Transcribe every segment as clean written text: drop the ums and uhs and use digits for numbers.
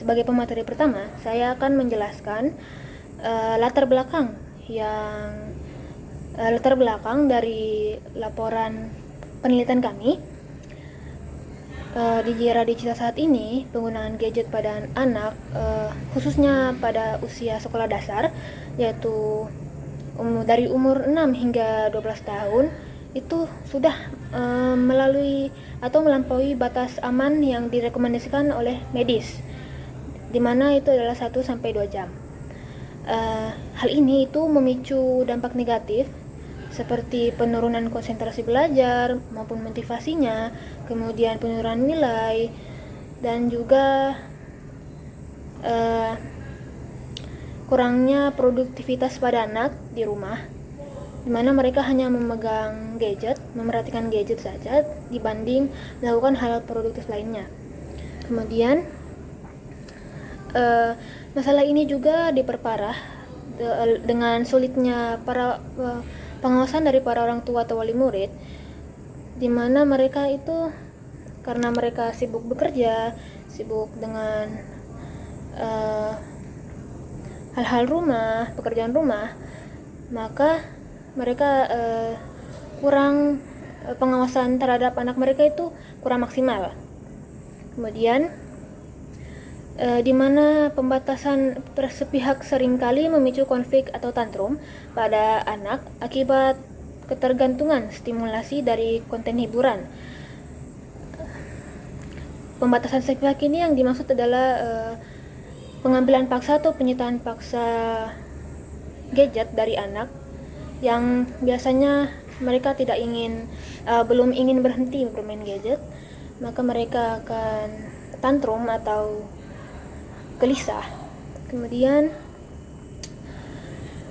sebagai pemateri pertama, saya akan menjelaskan latar belakang dari laporan penelitian kami. Di era digital saat ini, penggunaan gadget pada anak, khususnya pada usia sekolah dasar, yaitu dari umur 6 hingga 12 tahun, itu sudah melalui atau melampaui batas aman yang direkomendasikan oleh medis, di mana itu adalah 1-2 jam. Hal ini itu memicu dampak negatif seperti penurunan konsentrasi belajar maupun motivasinya, kemudian penurunan nilai, dan juga kurangnya produktivitas pada anak di rumah, di mana mereka hanya memegang gadget, memerhatikan gadget saja dibanding melakukan hal produktif lainnya. Kemudian masalah ini juga diperparah dengan sulitnya pengawasan dari para orang tua atau wali murid, di mana mereka itu karena mereka sibuk bekerja, sibuk dengan hal-hal rumah, pekerjaan rumah, maka mereka kurang pengawasan terhadap anak mereka itu kurang maksimal. Kemudian di mana pembatasan sepihak seringkali memicu konflik atau tantrum pada anak akibat ketergantungan stimulasi dari konten hiburan. Pembatasan sepihak ini yang dimaksud adalah pengambilan paksa atau penyitaan paksa gadget dari anak yang biasanya mereka belum ingin berhenti bermain gadget, maka mereka akan tantrum atau gelisah. Kemudian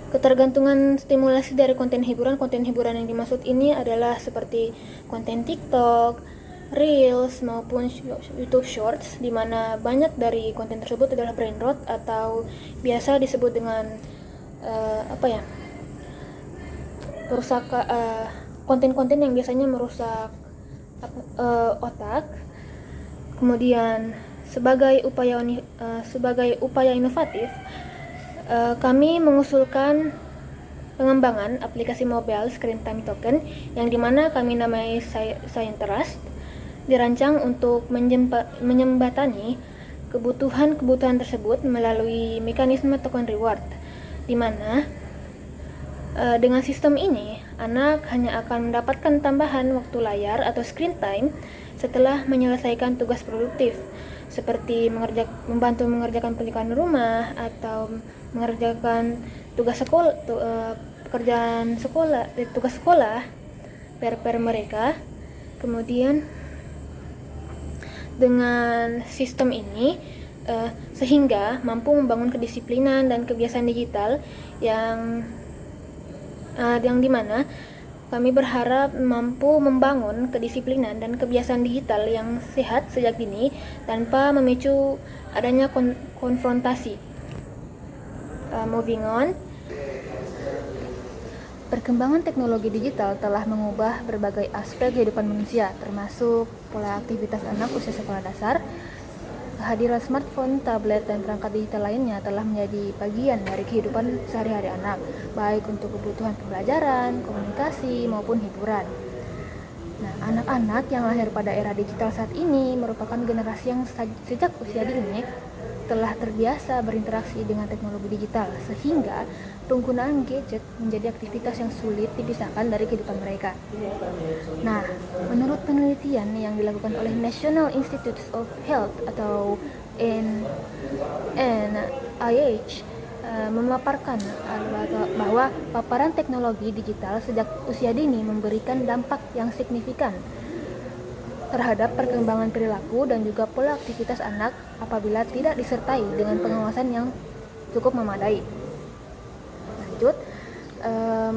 ketergantungan stimulasi dari konten hiburan yang dimaksud ini adalah seperti konten TikTok, Reels maupun YouTube Shorts, di mana banyak dari konten tersebut adalah brain rot atau biasa disebut dengan konten-konten yang biasanya merusak otak. Kemudian sebagai upaya inovatif, kami mengusulkan pengembangan aplikasi mobile screen time token yang dimana kami namai Scientrust, dirancang untuk menjembatani kebutuhan tersebut melalui mekanisme token reward, di mana dengan sistem ini anak hanya akan mendapatkan tambahan waktu layar atau screen time setelah menyelesaikan tugas produktif, seperti membantu mengerjakan pekerjaan rumah atau mengerjakan tugas sekolah per mereka. Kemudian dengan sistem ini sehingga mampu membangun kedisiplinan dan kebiasaan digital yang dimana kami berharap mampu membangun kedisiplinan dan kebiasaan digital yang sehat sejak dini tanpa memicu adanya konfrontasi. Moving on, perkembangan teknologi digital telah mengubah berbagai aspek kehidupan manusia, termasuk pola aktivitas anak usia sekolah dasar. Kehadiran smartphone, tablet, dan perangkat digital lainnya telah menjadi bagian dari kehidupan sehari-hari anak, baik untuk kebutuhan pembelajaran, komunikasi, maupun hiburan. Nah, anak-anak yang lahir pada era digital saat ini merupakan generasi yang sejak usia dini telah terbiasa berinteraksi dengan teknologi digital, sehingga penggunaan gadget menjadi aktivitas yang sulit dipisahkan dari kehidupan mereka. Nah, menurut penelitian yang dilakukan oleh National Institutes of Health atau NIH memaparkan bahwa paparan teknologi digital sejak usia dini memberikan dampak yang signifikan terhadap perkembangan perilaku dan juga pola aktivitas anak apabila tidak disertai dengan pengawasan yang cukup memadai. Lanjut,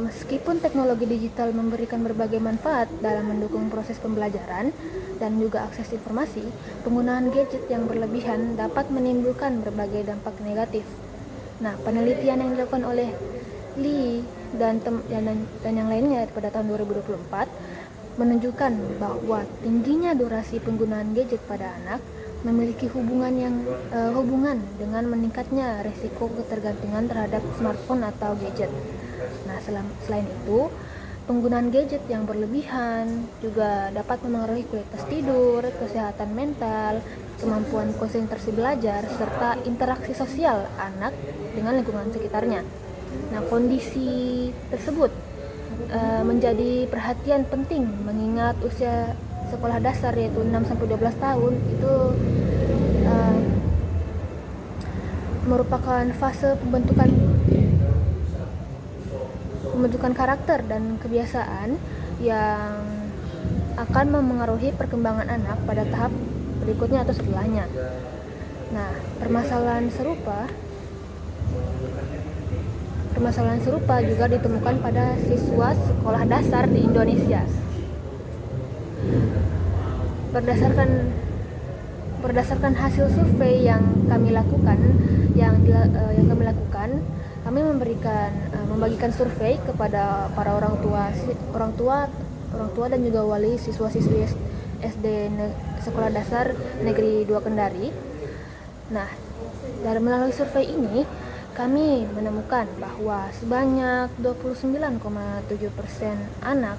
meskipun teknologi digital memberikan berbagai manfaat dalam mendukung proses pembelajaran dan juga akses informasi, penggunaan gadget yang berlebihan dapat menimbulkan berbagai dampak negatif. Nah, penelitian yang dilakukan oleh Lee dan yang lainnya pada tahun 2024 menunjukkan bahwa tingginya durasi penggunaan gadget pada anak memiliki hubungan dengan meningkatnya risiko ketergantungan terhadap smartphone atau gadget. Nah, selain itu, penggunaan gadget yang berlebihan juga dapat memengaruhi kualitas tidur, kesehatan mental, kemampuan konsentrasi belajar, serta interaksi sosial anak dengan lingkungan sekitarnya. Nah, kondisi tersebut menjadi perhatian penting mengingat usia sekolah dasar yaitu 6-12 tahun itu merupakan fase pembentukan karakter dan kebiasaan yang akan memengaruhi perkembangan anak pada tahap berikutnya atau setelahnya. Nah, permasalahan serupa juga ditemukan pada siswa sekolah dasar di Indonesia. Berdasarkan hasil survei yang kami lakukan, kami membagikan survei kepada para orang tua dan juga wali siswa-siswi SD Sekolah Dasar Negeri 2 Kendari. Nah, melalui survei ini kami menemukan bahwa sebanyak 29,7% anak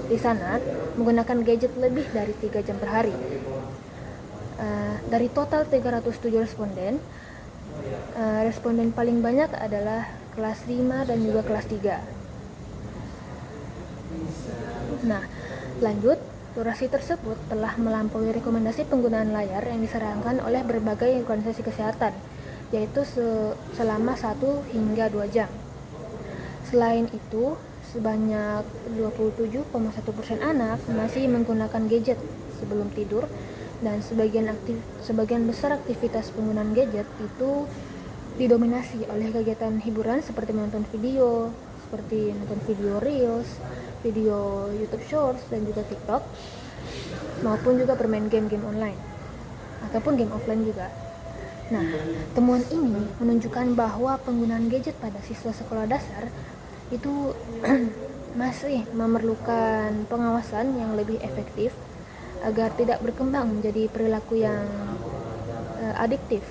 di sana menggunakan gadget lebih dari 3 jam per hari. Dari total 307 responden paling banyak adalah kelas 5 dan juga kelas 3. Nah, lanjut, durasi tersebut telah melampaui rekomendasi penggunaan layar yang disarankan oleh berbagai organisasi kesehatan, yaitu selama 1 hingga 2 jam. Selain itu, sebanyak 27,1% anak masih menggunakan gadget sebelum tidur, dan sebagian besar aktivitas penggunaan gadget itu didominasi oleh kegiatan hiburan seperti menonton video Reels, video YouTube Shorts dan juga TikTok, maupun juga bermain game online ataupun game offline juga. Nah, temuan ini menunjukkan bahwa penggunaan gadget pada siswa sekolah dasar itu masih memerlukan pengawasan yang lebih efektif agar tidak berkembang menjadi perilaku yang adiktif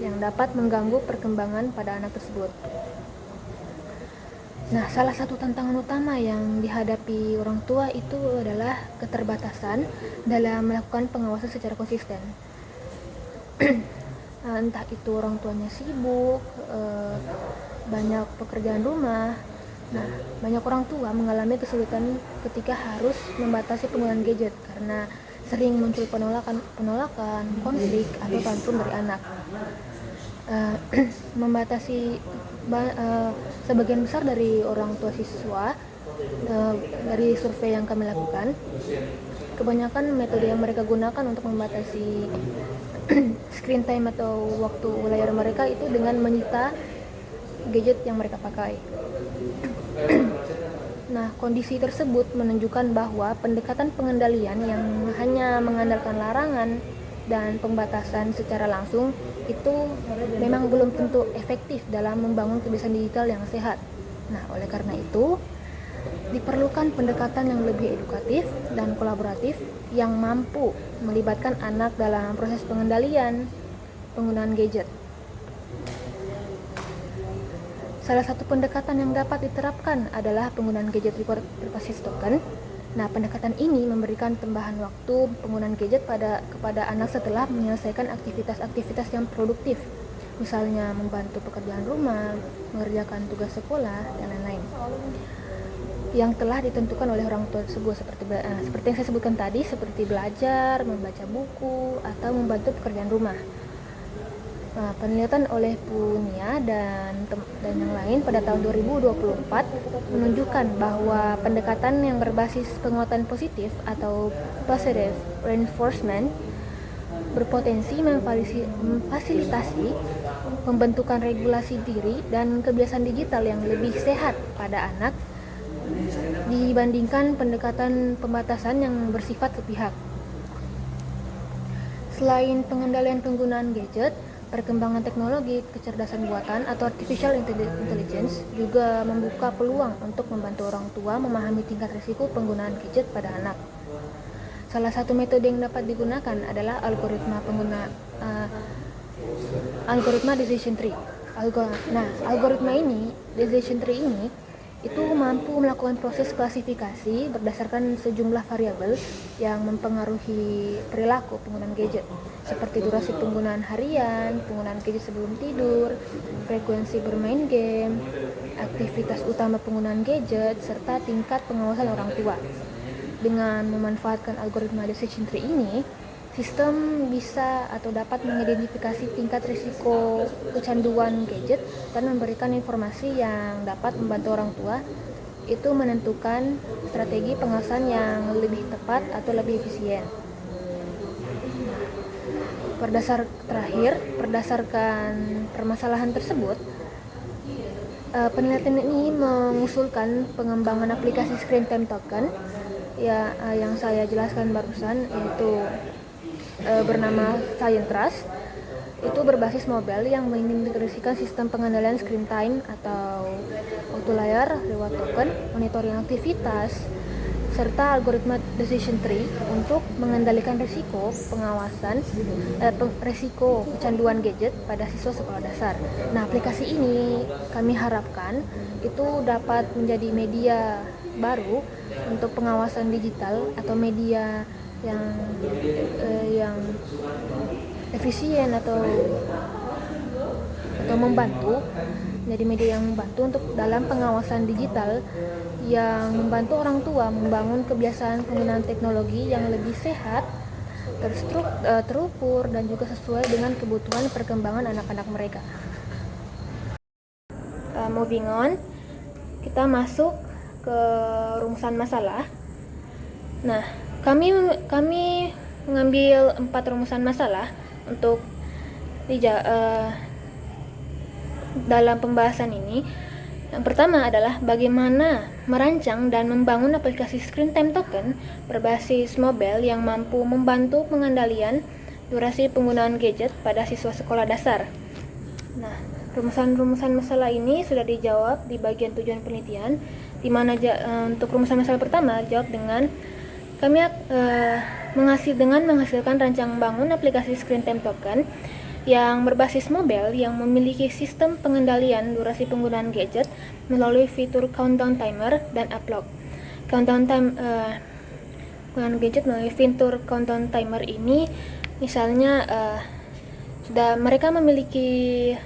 yang dapat mengganggu perkembangan pada anak tersebut. Nah, salah satu tantangan utama yang dihadapi orang tua itu adalah keterbatasan dalam melakukan pengawasan secara konsisten. Entah itu orang tuanya sibuk, banyak pekerjaan rumah. Nah, banyak orang tua mengalami kesulitan ketika harus membatasi penggunaan gadget karena sering muncul penolakan, konflik atau tantrum dari anak. Sebagian besar dari orang tua siswa dari survei yang kami lakukan, kebanyakan metode yang mereka gunakan untuk membatasi screen time atau waktu layar mereka itu dengan menyita gadget yang mereka pakai. Nah, kondisi tersebut menunjukkan bahwa pendekatan pengendalian yang hanya mengandalkan larangan dan pembatasan secara langsung itu memang belum tentu efektif dalam membangun kebiasaan digital yang sehat. Nah, oleh karena itu diperlukan pendekatan yang lebih edukatif dan kolaboratif yang mampu melibatkan anak dalam proses pengendalian penggunaan gadget. Salah satu pendekatan yang dapat diterapkan adalah penggunaan gadget berbasis token. Nah, pendekatan ini memberikan tambahan waktu penggunaan gadget kepada anak setelah menyelesaikan aktivitas-aktivitas yang produktif, misalnya membantu pekerjaan rumah, mengerjakan tugas sekolah, dan lain-lain, yang telah ditentukan oleh orang tua tersebut seperti yang saya sebutkan tadi, seperti belajar, membaca buku, atau membantu pekerjaan rumah. Nah, penelitian oleh Punia dan yang lain pada tahun 2024 menunjukkan bahwa pendekatan yang berbasis penguatan positif atau positive reinforcement berpotensi memfasilitasi pembentukan regulasi diri dan kebiasaan digital yang lebih sehat pada anak dibandingkan pendekatan pembatasan yang bersifat sepihak. Selain pengendalian penggunaan gadget, perkembangan teknologi kecerdasan buatan atau artificial intelligence juga membuka peluang untuk membantu orang tua memahami tingkat risiko penggunaan gadget pada anak. Salah satu metode yang dapat digunakan adalah algoritma decision tree. Algoritma ini, decision tree ini itu mampu melakukan proses klasifikasi berdasarkan sejumlah variabel yang mempengaruhi perilaku penggunaan gadget, seperti durasi penggunaan harian, penggunaan gadget sebelum tidur, frekuensi bermain game, aktivitas utama penggunaan gadget, serta tingkat pengawasan orang tua. Dengan memanfaatkan algoritma decision tree ini, sistem bisa atau dapat mengidentifikasi tingkat risiko kecanduan gadget dan memberikan informasi yang dapat membantu orang tua itu menentukan strategi pengawasan yang lebih tepat atau lebih efisien. Berdasarkan permasalahan tersebut, penelitian ini mengusulkan pengembangan aplikasi screen time token yang saya jelaskan barusan, yaitu bernama Scientrust. Itu berbasis mobile yang mengintegrasikan sistem pengendalian screen time atau waktu layar, reward token, monitoring aktivitas, serta algoritma decision tree untuk mengendalikan risiko risiko kecanduan gadget pada siswa sekolah dasar. Nah, aplikasi ini kami harapkan itu dapat menjadi media baru untuk pengawasan digital atau media yang efisien atau membantu, menjadi media yang membantu untuk dalam pengawasan digital yang membantu orang tua membangun kebiasaan penggunaan teknologi yang lebih sehat, terukur dan juga sesuai dengan kebutuhan perkembangan anak-anak mereka. Moving on, kita masuk ke rumusan masalah. Nah, kami mengambil 4 rumusan masalah untuk dalam pembahasan ini. Yang pertama adalah bagaimana merancang dan membangun aplikasi screen time token berbasis mobile yang mampu membantu pengendalian durasi penggunaan gadget pada siswa sekolah dasar. Nah, rumusan-rumusan masalah ini sudah dijawab di bagian tujuan penelitian, di mana untuk rumusan masalah pertama jawab dengan menghasilkan rancang bangun aplikasi screen time token yang berbasis mobile yang memiliki sistem pengendalian durasi penggunaan gadget melalui fitur countdown timer dan upload. Penggunaan gadget melalui fitur countdown timer ini, misalnya mereka memiliki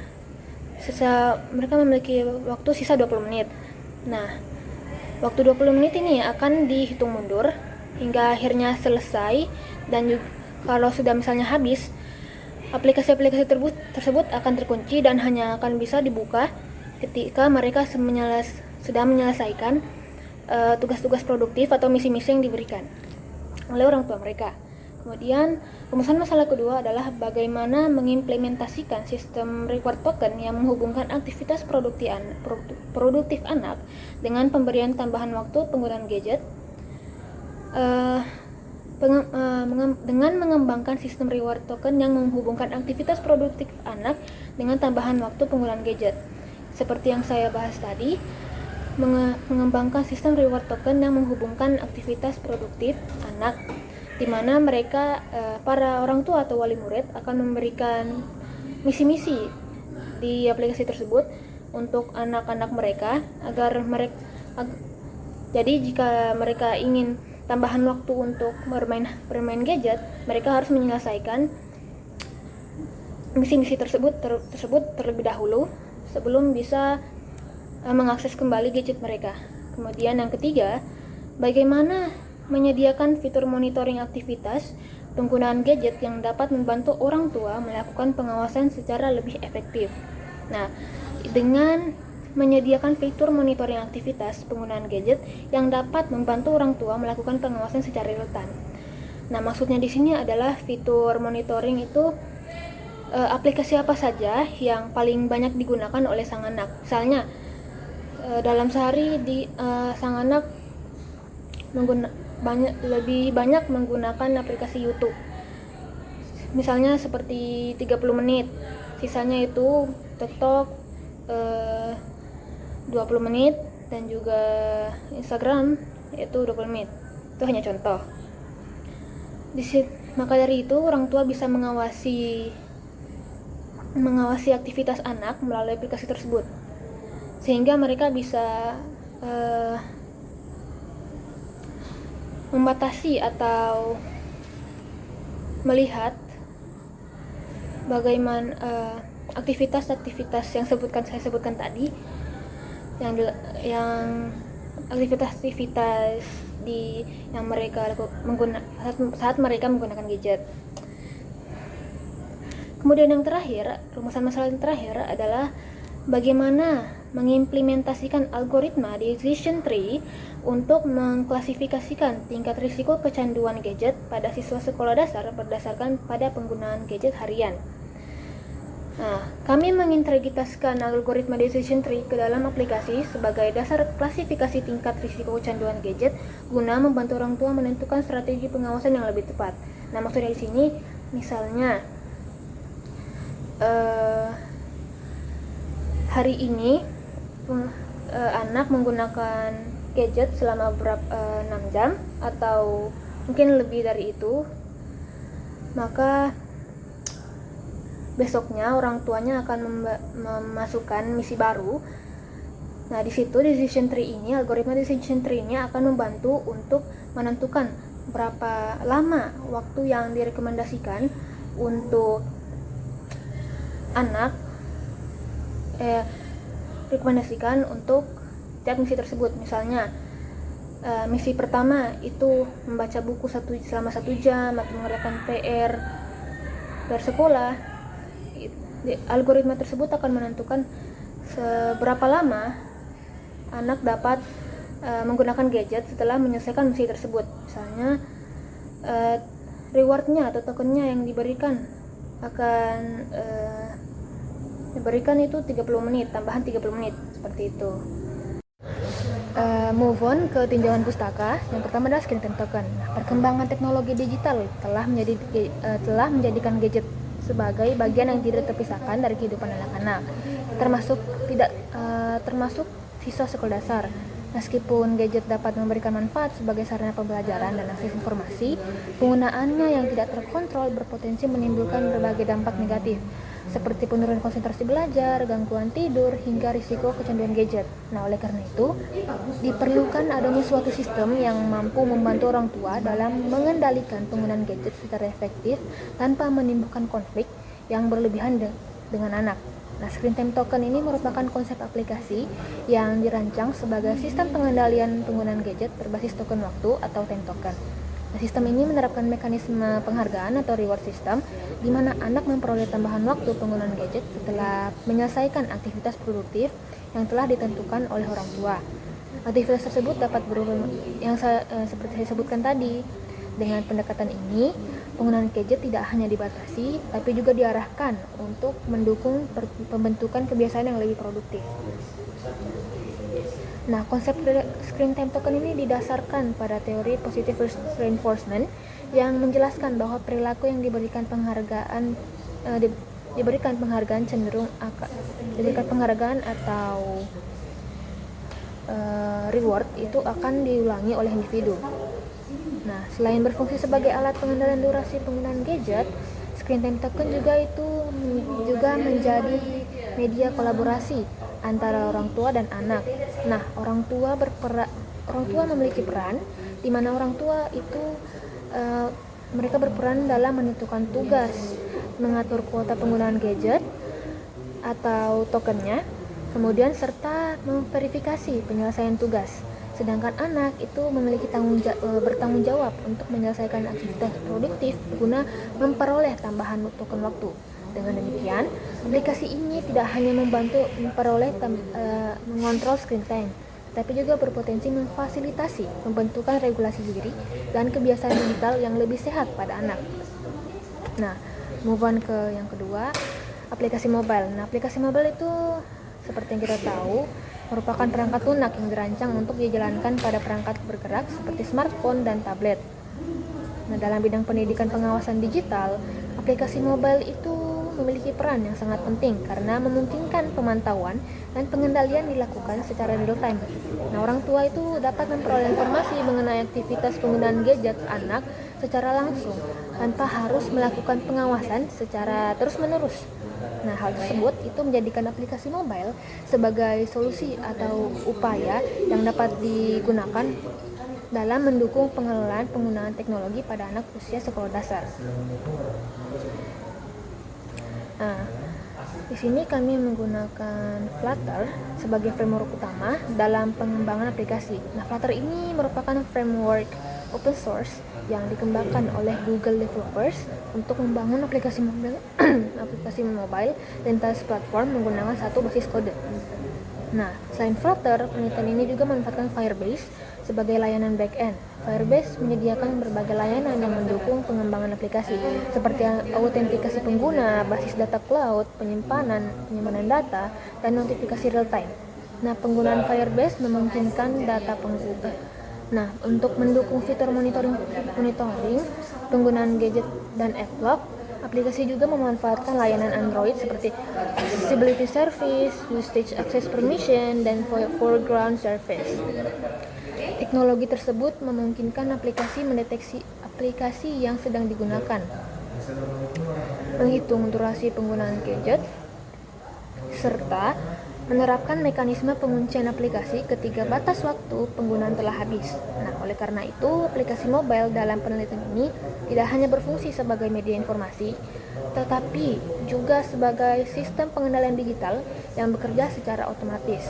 waktu sisa 20 menit. Nah, waktu 20 menit ini akan dihitung mundur hingga akhirnya selesai, dan juga kalau sudah misalnya habis, aplikasi-aplikasi tersebut akan terkunci dan hanya akan bisa dibuka ketika mereka sudah menyelesaikan tugas-tugas produktif atau misi-misi yang diberikan oleh orang tua mereka. Kemudian, rumusan masalah kedua adalah bagaimana mengimplementasikan sistem reward token yang menghubungkan aktivitas produktif anak dengan pemberian tambahan waktu penggunaan gadget. Dengan mengembangkan sistem reward token yang menghubungkan aktivitas produktif anak dengan tambahan waktu penggunaan gadget. Seperti yang saya bahas tadi, mengembangkan sistem reward token yang menghubungkan aktivitas produktif anak, di mana mereka, para orang tua atau wali murid akan memberikan misi-misi di aplikasi tersebut untuk anak-anak mereka jadi jika mereka ingin tambahan waktu untuk bermain gadget, mereka harus menyelesaikan misi-misi tersebut terlebih dahulu sebelum bisa mengakses kembali gadget mereka. Kemudian yang ketiga, bagaimana menyediakan fitur monitoring aktivitas penggunaan gadget yang dapat membantu orang tua melakukan pengawasan secara lebih efektif. Nah, dengan menyediakan fitur monitoring aktivitas penggunaan gadget yang dapat membantu orang tua melakukan pengawasan secara real-time. Nah, maksudnya di sini adalah fitur monitoring itu aplikasi apa saja yang paling banyak digunakan oleh sang anak. Misalnya, dalam sehari sang anak lebih banyak menggunakan aplikasi YouTube. Misalnya seperti 30 menit, sisanya itu TikTok 20 menit, dan juga Instagram yaitu 20 menit. Itu hanya contoh. Maka dari itu orang tua bisa mengawasi aktivitas anak melalui aplikasi tersebut, sehingga mereka bisa membatasi atau melihat bagaimana aktivitas-aktivitas yang saya sebutkan tadi, yang aktivitas yang mereka saat mereka menggunakan gadget. Kemudian yang terakhir, rumusan masalah yang terakhir adalah bagaimana mengimplementasikan algoritma decision tree untuk mengklasifikasikan tingkat risiko kecanduan gadget pada siswa sekolah dasar berdasarkan pada penggunaan gadget harian. Nah, kami mengintegrasikan algoritma decision tree ke dalam aplikasi sebagai dasar klasifikasi tingkat risiko kecanduan gadget guna membantu orang tua menentukan strategi pengawasan yang lebih tepat. Nah, maksudnya di sini misalnya hari ini anak menggunakan gadget selama 6 jam atau mungkin lebih dari itu, maka besoknya orang tuanya akan memasukkan misi baru. Nah, di situ algoritma decision tree ini akan membantu untuk menentukan berapa lama waktu yang direkomendasikan untuk anak untuk setiap misi tersebut. Misalnya misi pertama itu membaca buku selama 1 jam atau mengerjakan PR dari sekolah. Algoritma tersebut akan menentukan seberapa lama anak dapat menggunakan gadget setelah menyelesaikan misi tersebut. Misalnya rewardnya atau tokennya yang diberikan akan itu 30 menit, tambahan 30 menit, seperti itu. Move on ke tinjauan pustaka. Yang pertama adalah screen time token. Perkembangan teknologi digital telah menjadikan gadget sebagai bagian yang tidak terpisahkan dari kehidupan anak-anak, termasuk siswa sekolah dasar. Meskipun gadget dapat memberikan manfaat sebagai sarana pembelajaran dan akses informasi, penggunaannya yang tidak terkontrol berpotensi menimbulkan berbagai dampak negatif, seperti penurunan konsentrasi belajar, gangguan tidur, hingga risiko kecanduan gadget. Nah, oleh karena itu, diperlukan adanya suatu sistem yang mampu membantu orang tua dalam mengendalikan penggunaan gadget secara efektif tanpa menimbulkan konflik yang berlebihan dengan anak. Nah, screen time token ini merupakan konsep aplikasi yang dirancang sebagai sistem pengendalian penggunaan gadget berbasis token waktu atau time token. Nah, sistem ini menerapkan mekanisme penghargaan atau reward system, di mana anak memperoleh tambahan waktu penggunaan gadget setelah menyelesaikan aktivitas produktif yang telah ditentukan oleh orang tua. Aktivitas tersebut dapat berubah seperti saya sebutkan tadi. Dengan pendekatan ini, penggunaan gadget tidak hanya dibatasi, tapi juga diarahkan untuk mendukung pembentukan kebiasaan yang lebih produktif. Nah, konsep screen time token ini didasarkan pada teori positive reinforcement yang menjelaskan bahwa perilaku yang diberikan penghargaan atau reward itu akan diulangi oleh individu. Nah, selain berfungsi sebagai alat pengendalian durasi penggunaan gadget, screen time token juga menjadi media kolaborasi antara orang tua dan anak. Nah, orang tua memiliki peran di mana orang tua itu mereka berperan dalam menentukan tugas, mengatur kuota penggunaan gadget atau tokennya, kemudian serta memverifikasi penyelesaian tugas. Sedangkan anak itu memiliki bertanggung jawab untuk menyelesaikan aktivitas produktif guna memperoleh tambahan token waktu. Dengan demikian, aplikasi ini tidak hanya membantu mengontrol screen time, tapi juga berpotensi memfasilitasi pembentukan regulasi diri dan kebiasaan digital yang lebih sehat pada anak. Nah, move on ke yang kedua, aplikasi mobile. Nah, aplikasi mobile itu seperti yang kita tahu merupakan perangkat lunak yang dirancang untuk dijalankan pada perangkat bergerak seperti smartphone dan tablet. Nah, dalam bidang pendidikan pengawasan digital, aplikasi mobile itu memiliki peran yang sangat penting karena memungkinkan pemantauan dan pengendalian dilakukan secara real time. Nah, orang tua itu dapat memperoleh informasi mengenai aktivitas penggunaan gadget anak secara langsung tanpa harus melakukan pengawasan secara terus-menerus. Nah, hal tersebut itu menjadikan aplikasi mobile sebagai solusi atau upaya yang dapat digunakan dalam mendukung pengelolaan penggunaan teknologi pada anak usia sekolah dasar. Nah, di sini kami menggunakan Flutter sebagai framework utama dalam pengembangan aplikasi. Nah, Flutter ini merupakan framework open source yang dikembangkan oleh Google developers untuk membangun aplikasi mobile lintas platform menggunakan satu basis kode. Nah, selain Flutter, penelitian ini juga memanfaatkan Firebase sebagai layanan back-end. Firebase menyediakan berbagai layanan yang mendukung pengembangan aplikasi, seperti autentikasi pengguna, basis data cloud, penyimpanan data, dan notifikasi real-time. Nah, penggunaan Firebase memungkinkan data pengguna. Nah, untuk mendukung fitur monitoring penggunaan gadget dan AppLock, aplikasi juga memanfaatkan layanan Android seperti Accessibility Service, Usage Access Permission, dan Foreground Service. Teknologi tersebut memungkinkan aplikasi mendeteksi aplikasi yang sedang digunakan, menghitung durasi penggunaan gadget, serta menerapkan mekanisme penguncian aplikasi ketika batas waktu penggunaan telah habis. Nah, oleh karena itu, aplikasi mobile dalam penelitian ini tidak hanya berfungsi sebagai media informasi, tetapi juga sebagai sistem pengendalian digital yang bekerja secara otomatis.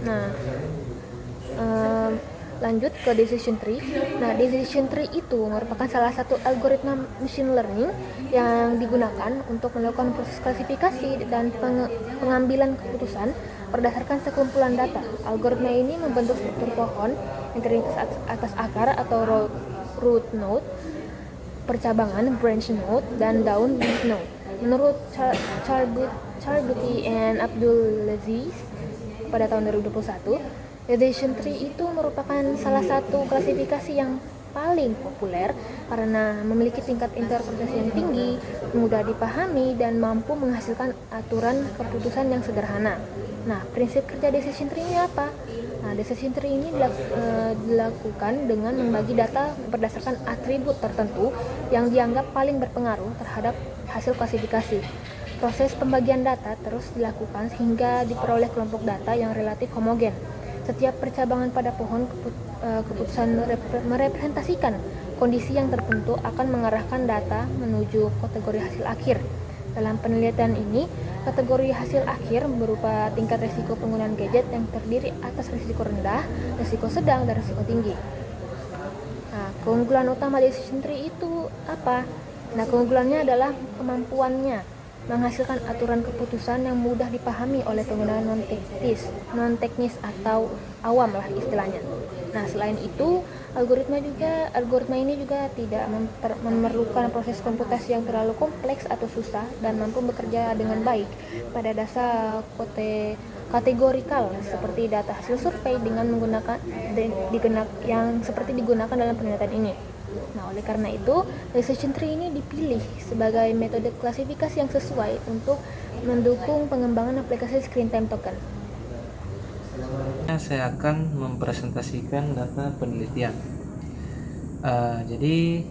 Nah, lanjut ke decision tree. Nah, decision tree itu merupakan salah satu algoritma machine learning yang digunakan untuk melakukan proses klasifikasi dan pengambilan keputusan berdasarkan sekumpulan data. Algoritma ini membentuk struktur pohon yang terdiri atas akar atau root node, percabangan branch node, dan daun leaf node. Menurut Charbuti and Abdulaziz pada tahun 2021, decision tree itu merupakan salah satu klasifikasi yang paling populer karena memiliki tingkat interpretasi yang tinggi, mudah dipahami, dan mampu menghasilkan aturan keputusan yang sederhana. Nah, prinsip kerja decision tree ini apa? Nah, decision tree ini dilakukan dengan membagi data berdasarkan atribut tertentu yang dianggap paling berpengaruh terhadap hasil klasifikasi. Proses pembagian data terus dilakukan hingga diperoleh kelompok data yang relatif homogen. Setiap percabangan pada pohon keputusan merepresentasikan kondisi yang tertentu akan mengarahkan data menuju kategori hasil akhir. Dalam penelitian ini, kategori hasil akhir berupa tingkat risiko penggunaan gadget yang terdiri atas risiko rendah, risiko sedang, dan risiko tinggi. Nah, keunggulan utama decision tree itu apa? Nah, keunggulannya adalah kemampuannya menghasilkan aturan keputusan yang mudah dipahami oleh pengguna non-teknis atau awam lah istilahnya. Nah, selain itu, algoritma ini juga tidak memerlukan proses komputasi yang terlalu kompleks atau susah dan mampu bekerja dengan baik pada dasar kategorikal seperti data hasil survei dengan menggunakan yang seperti digunakan dalam penelitian ini. Nah, oleh karena itu, decision tree ini dipilih sebagai metode klasifikasi yang sesuai untuk mendukung pengembangan aplikasi screen time token. Saya akan mempresentasikan data penelitian. Jadi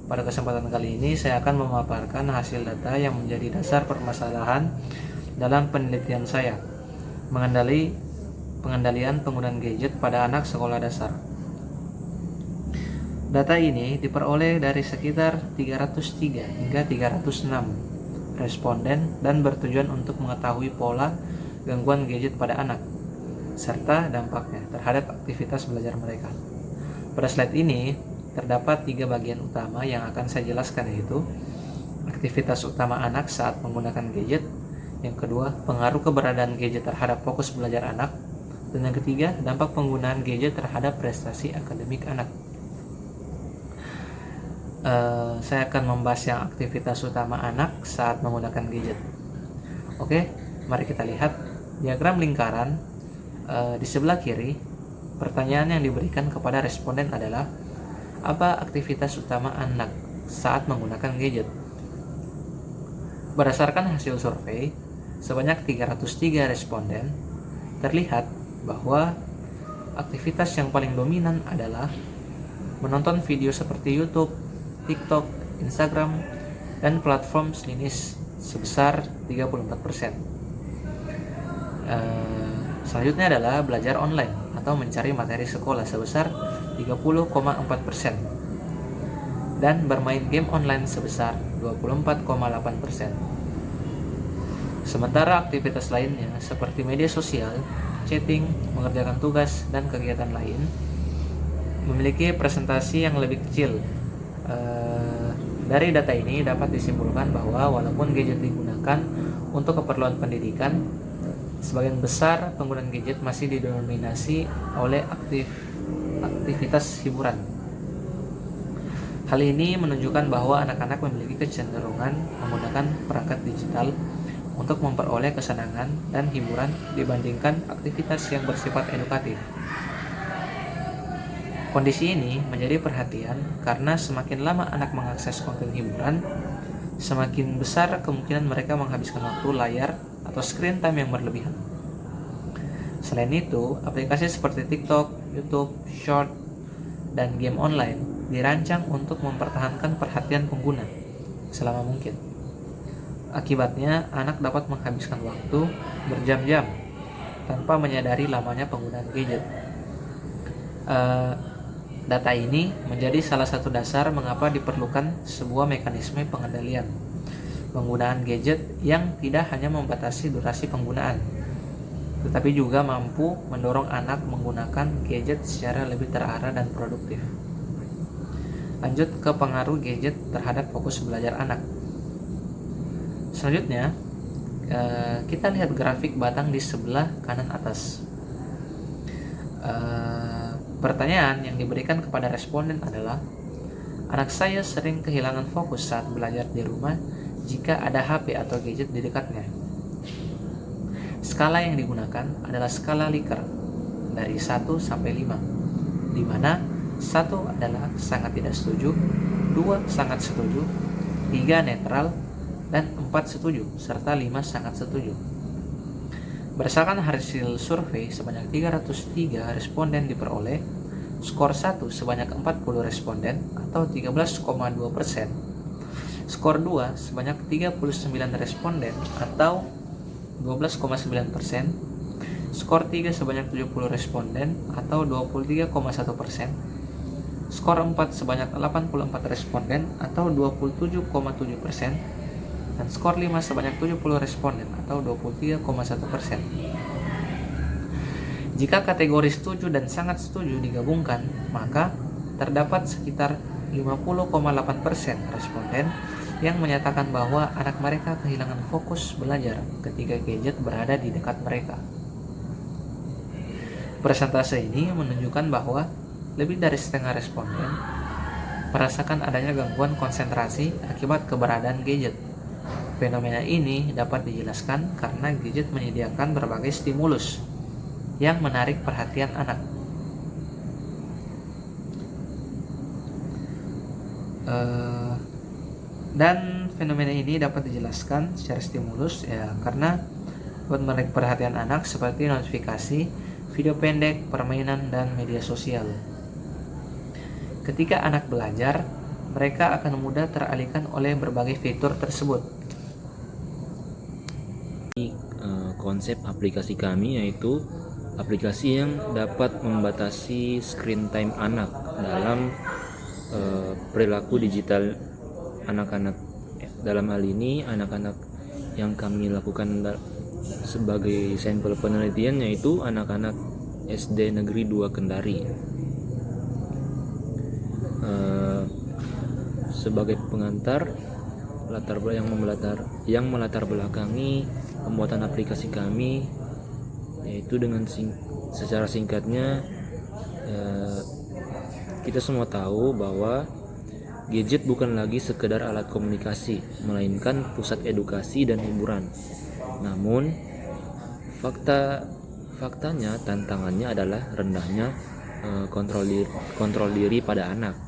pada kesempatan kali ini saya akan memaparkan hasil data yang menjadi dasar permasalahan dalam penelitian saya, pengendalian penggunaan gadget pada anak sekolah dasar. Data ini diperoleh dari sekitar 303 hingga 306 responden dan bertujuan untuk mengetahui pola gangguan gadget pada anak serta dampaknya terhadap aktivitas belajar mereka. Pada slide ini terdapat 3 bagian utama yang akan saya jelaskan, yaitu aktivitas utama anak saat menggunakan gadget, yang kedua pengaruh keberadaan gadget terhadap fokus belajar anak, dan yang ketiga dampak penggunaan gadget terhadap prestasi akademik anak. Saya akan membahas yang aktivitas utama anak saat menggunakan gadget. Oke, mari kita lihat diagram lingkaran. Di sebelah kiri Pertanyaan yang diberikan kepada responden adalah, apa aktivitas utama anak saat menggunakan gadget? Berdasarkan hasil survei, sebanyak 303 responden terlihat bahwa aktivitas yang paling dominan adalah menonton video seperti YouTube, TikTok, Instagram, dan platform sejenis sebesar 34%. Selanjutnya adalah belajar online atau mencari materi sekolah sebesar 30,4%, dan bermain game online sebesar 24,8%. Sementara aktivitas lainnya seperti media sosial, chatting, mengerjakan tugas, dan kegiatan lain memiliki presentasi yang lebih kecil. Dari data ini dapat disimpulkan bahwa walaupun gadget digunakan untuk keperluan pendidikan, sebagian besar penggunaan gadget masih didominasi oleh aktivitas hiburan. Hal ini menunjukkan bahwa anak-anak memiliki kecenderungan menggunakan perangkat digital untuk memperoleh kesenangan dan hiburan dibandingkan aktivitas yang bersifat edukatif. Kondisi ini menjadi perhatian karena semakin lama anak mengakses konten hiburan, semakin besar kemungkinan mereka menghabiskan waktu layar atau screen time yang berlebihan. Selain itu, aplikasi seperti TikTok, YouTube, Short, dan game online dirancang untuk mempertahankan perhatian pengguna selama mungkin. Akibatnya, anak dapat menghabiskan waktu berjam-jam tanpa menyadari lamanya penggunaan gadget. Data ini menjadi salah satu dasar mengapa diperlukan sebuah mekanisme pengendalian penggunaan gadget yang tidak hanya membatasi durasi penggunaan, tetapi juga mampu mendorong anak menggunakan gadget secara lebih terarah dan produktif. Lanjut ke pengaruh gadget terhadap fokus belajar anak. Selanjutnya, kita lihat grafik batang di sebelah kanan atas. Pertanyaan yang diberikan kepada responden adalah, anak saya sering kehilangan fokus saat belajar di rumah jika ada HP atau gadget di dekatnya. Skala yang digunakan adalah skala Likert dari 1 sampai 5, di mana 1 adalah sangat tidak setuju, 2 sangat setuju, 3 netral, dan 4 setuju, serta 5 sangat setuju. Berdasarkan hasil survei, sebanyak 303 responden diperoleh skor 1 sebanyak 40 responden atau 13,2%, skor 2 sebanyak 39 responden atau 12,9%, skor 3 sebanyak 70 responden atau 23,1%, skor 4 sebanyak 84 responden atau 27,7%, dan skor 5 sebanyak 70 responden atau 23,1%. Jika kategori setuju dan sangat setuju digabungkan, maka terdapat sekitar 50,8% responden yang menyatakan bahwa anak mereka kehilangan fokus belajar ketika gadget berada di dekat mereka. Persentase ini menunjukkan bahwa lebih dari setengah responden merasakan adanya gangguan konsentrasi akibat keberadaan gadget. Fenomena ini dapat dijelaskan karena gadget menyediakan berbagai stimulus yang menarik perhatian anak. Dan fenomena ini dapat dijelaskan secara stimulus karena dapat menarik perhatian anak seperti notifikasi, video pendek, permainan, dan media sosial. Ketika anak belajar, mereka akan mudah teralihkan oleh berbagai fitur tersebut. Konsep aplikasi kami yaitu aplikasi yang dapat membatasi screen time anak dalam perilaku digital anak-anak. Dalam hal ini anak-anak yang kami lakukan sebagai sampel penelitian yaitu anak-anak SD Negeri 2 Kendari. Sebagai pengantar yang melatar belakangi pembuatan aplikasi kami, yaitu dengan secara singkatnya kita semua tahu bahwa gadget bukan lagi sekedar alat komunikasi, melainkan pusat edukasi dan hiburan. Namun Faktanya tantangannya adalah rendahnya kontrol diri pada anak.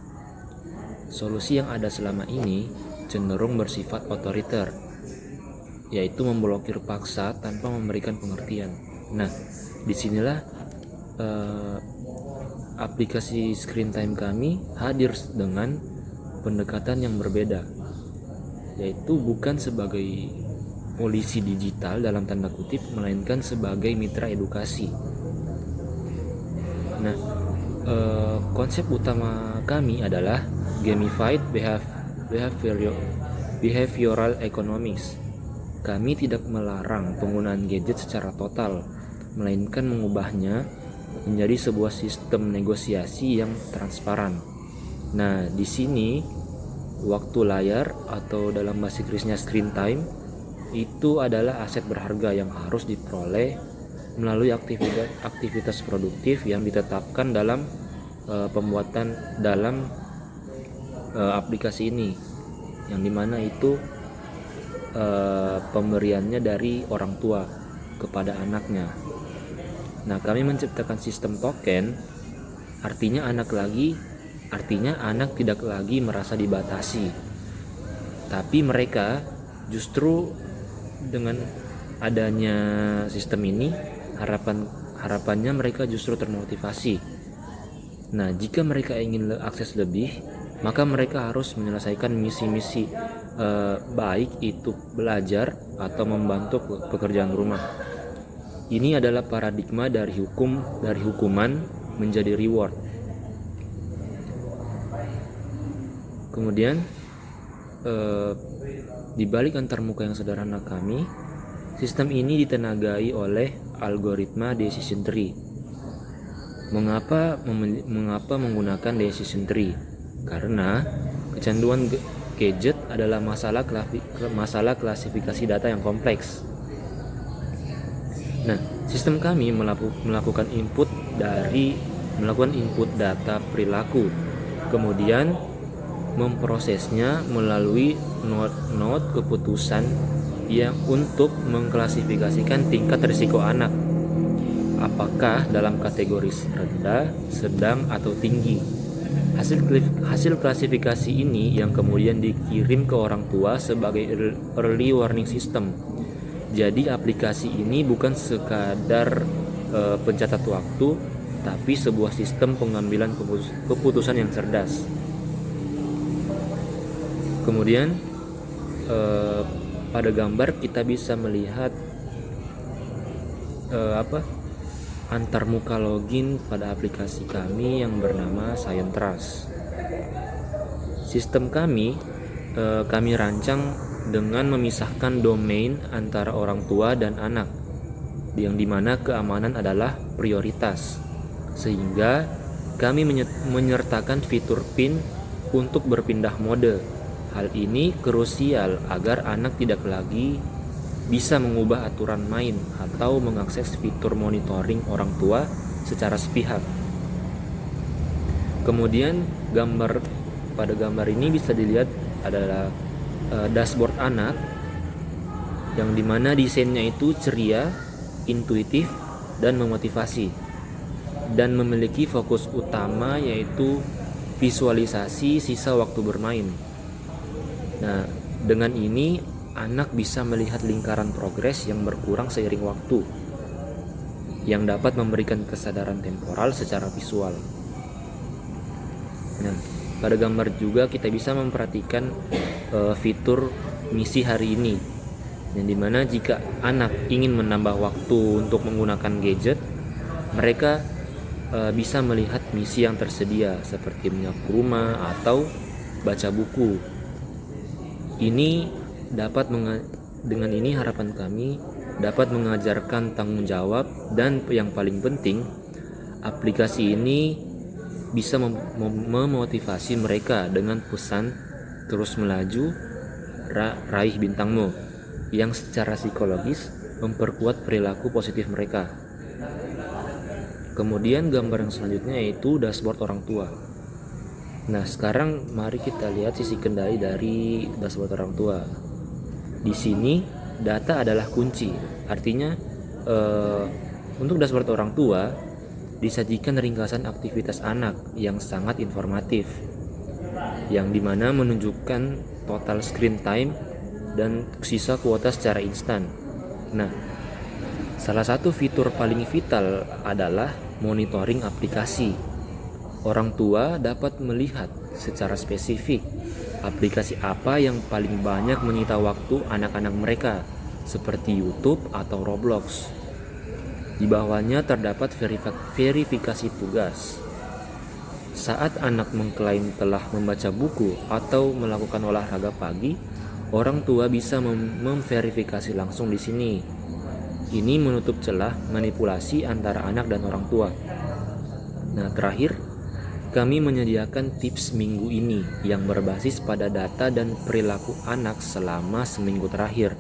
Solusi yang ada selama ini cenderung bersifat otoriter, yaitu memblokir paksa tanpa memberikan pengertian. Nah, disinilah aplikasi screen time kami hadir dengan pendekatan yang berbeda, yaitu bukan sebagai polisi digital dalam tanda kutip, melainkan sebagai mitra edukasi. Nah, konsep utama kami adalah gamified behavioral economics. Kami tidak melarang penggunaan gadget secara total, melainkan mengubahnya menjadi sebuah sistem negosiasi yang transparan. Nah, di sini waktu layar atau dalam bahasa Inggrisnya screen time itu adalah aset berharga yang harus diperoleh melalui aktivitas produktif yang ditetapkan dalam pembuatan dalam aplikasi ini, yang dimana itu pemberiannya dari orang tua kepada anaknya. Nah, kami menciptakan sistem token, artinya anak tidak lagi merasa dibatasi, tapi mereka justru dengan adanya sistem ini harapannya mereka justru termotivasi. Nah, jika mereka ingin akses lebih, maka mereka harus menyelesaikan misi-misi baik itu belajar atau membantu pekerjaan rumah. Ini adalah paradigma dari hukuman menjadi reward. Kemudian di balik antarmuka yang sederhana kami, sistem ini ditenagai oleh algoritma decision tree. Mengapa menggunakan decision tree? Karena kecanduan gadget adalah masalah klasifikasi data yang kompleks. Nah, sistem kami melakukan input data perilaku, kemudian memprosesnya melalui node keputusan yang untuk mengklasifikasikan tingkat risiko anak, apakah dalam kategori rendah, sedang, atau tinggi. Hasil klasifikasi ini yang kemudian dikirim ke orang tua sebagai early warning system. Jadi aplikasi ini bukan sekadar pencatat waktu, tapi sebuah sistem pengambilan keputusan yang cerdas. Kemudian pada gambar kita bisa melihat antarmuka login pada aplikasi kami yang bernama Scientrust. Sistem kami rancang dengan memisahkan domain antara orang tua dan anak, yang dimana keamanan adalah prioritas, sehingga kami menyertakan fitur PIN untuk berpindah mode. Hal ini krusial agar anak tidak lagi bisa mengubah aturan main atau mengakses fitur monitoring orang tua secara sepihak. Kemudian pada gambar ini bisa dilihat adalah dashboard anak, yang dimana desainnya itu ceria, intuitif, dan memotivasi, dan memiliki fokus utama yaitu visualisasi sisa waktu bermain. Nah, dengan ini anak bisa melihat lingkaran progres yang berkurang seiring waktu, yang dapat memberikan kesadaran temporal secara visual. Nah, pada gambar juga kita bisa memperhatikan fitur misi hari ini, yang dimana jika anak ingin menambah waktu untuk menggunakan gadget, mereka bisa melihat misi yang tersedia seperti menyapu rumah atau baca buku. Dengan ini harapan kami dapat mengajarkan tanggung jawab, dan yang paling penting, aplikasi ini bisa memotivasi mereka dengan pesan terus melaju, raih bintangmu, yang secara psikologis memperkuat perilaku positif mereka. Kemudian gambar yang selanjutnya yaitu dashboard orang tua. Nah, sekarang mari kita lihat sisi kendali dari dashboard orang tua. Di sini data adalah kunci, artinya Untuk dashboard orang tua, disajikan ringkasan aktivitas anak yang sangat informatif, yang dimana menunjukkan total screen time dan sisa kuota secara instan. Nah, salah satu fitur paling vital adalah monitoring aplikasi. Orang tua dapat melihat secara spesifik aplikasi apa yang paling banyak menyita waktu anak-anak mereka, seperti YouTube atau Roblox. Di bawahnya terdapat verifikasi tugas. Saat anak mengklaim telah membaca buku atau melakukan olahraga pagi, orang tua bisa memverifikasi langsung di sini. Ini menutup celah manipulasi antara anak dan orang tua. Nah, terakhir, kami menyediakan tips minggu ini yang berbasis pada data dan perilaku anak selama seminggu terakhir,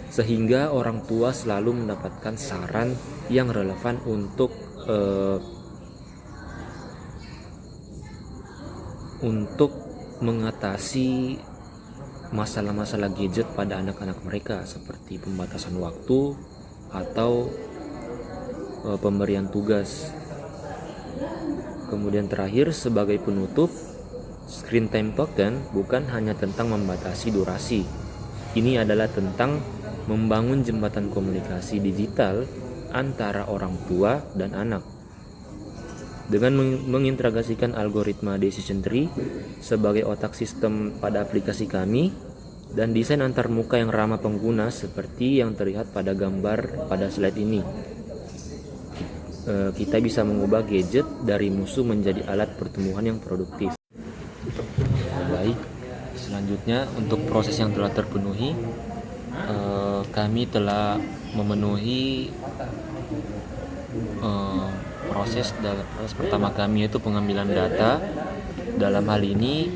sehingga orang tua selalu mendapatkan saran yang relevan untuk mengatasi masalah-masalah gadget pada anak-anak mereka, seperti pembatasan waktu atau pemberian tugas. Kemudian terakhir, sebagai penutup, screen time token bukan hanya tentang membatasi durasi. Ini adalah tentang membangun jembatan komunikasi digital antara orang tua dan anak. Dengan mengintegrasikan algoritma decision tree sebagai otak sistem pada aplikasi kami dan desain antarmuka yang ramah pengguna seperti yang terlihat pada gambar pada slide ini, kita bisa mengubah gadget dari musuh menjadi alat pertumbuhan yang produktif. Baik, selanjutnya untuk proses yang telah terpenuhi, kami telah memenuhi proses pertama kami, yaitu pengambilan data. Dalam hal ini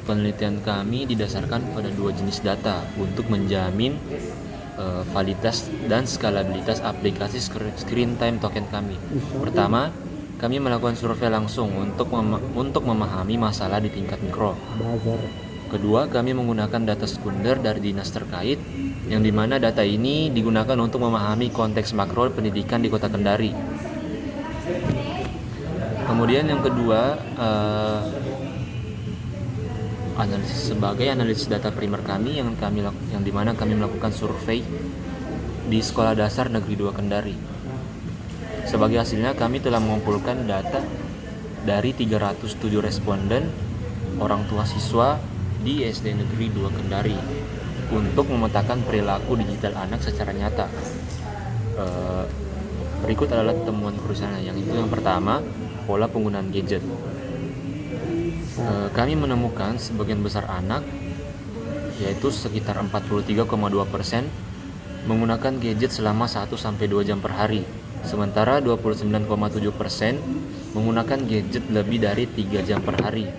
penelitian kami didasarkan pada dua jenis data untuk menjamin validitas dan skalabilitas aplikasi screen time token kami. Pertama, kami melakukan survei langsung untuk memahami masalah di tingkat mikro. Kedua, kami menggunakan data sekunder dari dinas terkait, yang dimana data ini digunakan untuk memahami konteks makro pendidikan di Kota Kendari. Kemudian yang kedua, sebagai analisis data primer kami yang dimana kami melakukan survei di Sekolah Dasar Negeri 2 Kendari. Sebagai hasilnya, kami telah mengumpulkan data dari 307 responden orang tua siswa di SD Negeri 2 Kendari untuk memetakan perilaku digital anak secara nyata. Berikut adalah temuan kerusakan yang pertama, pola penggunaan gadget. Kami menemukan sebagian besar anak, yaitu sekitar 43,2%, menggunakan gadget selama 1-2 jam per hari, sementara 29,7% menggunakan gadget lebih dari 3 jam per hari.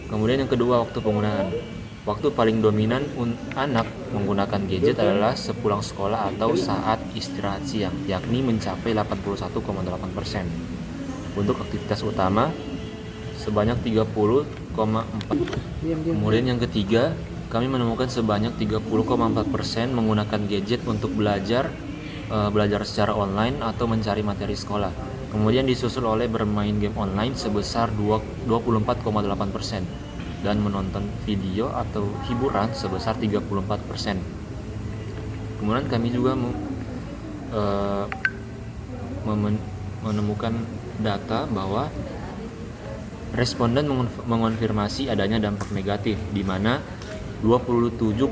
Kemudian yang kedua, waktu penggunaan. Waktu paling dominan anak menggunakan gadget adalah sepulang sekolah atau saat istirahat siang, yakni mencapai 81,8%. Untuk aktivitas utama sebanyak 30,4%. Kemudian yang ketiga, kami menemukan sebanyak 30,4% menggunakan gadget untuk belajar secara online atau mencari materi sekolah. Kemudian disusul oleh bermain game online sebesar 24,8% dan menonton video atau hiburan sebesar 34%. Kemudian kami juga menemukan data bahwa responden mengonfirmasi adanya dampak negatif, di mana 27,7%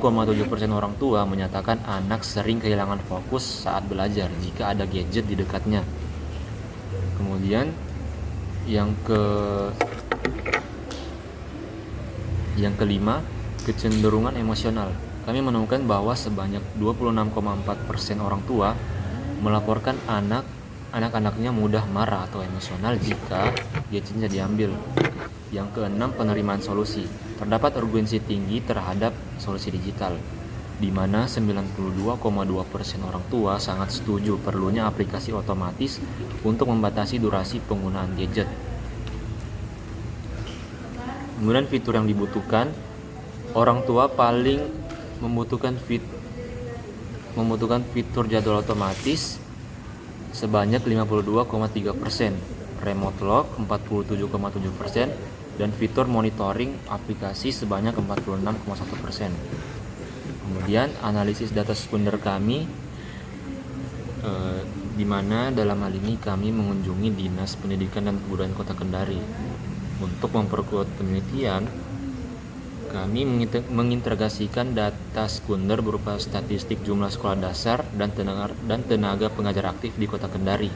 orang tua menyatakan anak sering kehilangan fokus saat belajar jika ada gadget di dekatnya. Kemudian yang kelima, kecenderungan emosional. Kami menemukan bahwa sebanyak 26,4% orang tua melaporkan anak-anaknya mudah marah atau emosional jika gadgetnya diambil. Yang keenam, penerimaan solusi. Terdapat urgensi tinggi terhadap solusi digital, di mana 92,2% orang tua sangat setuju perlunya aplikasi otomatis untuk membatasi durasi penggunaan gadget. Kemudian fitur yang dibutuhkan, orang tua paling membutuhkan fitur jadwal otomatis sebanyak 52,3%, remote lock 47,7%, dan fitur monitoring aplikasi sebanyak 46,1%. Kemudian analisis data sekunder kami, di mana dalam hal ini kami mengunjungi Dinas Pendidikan dan Kebudayaan Kota Kendari. Untuk memperkuat penelitian, kami mengintegrasikan data sekunder berupa statistik jumlah sekolah dasar dan tenaga pengajar aktif di Kota Kendari.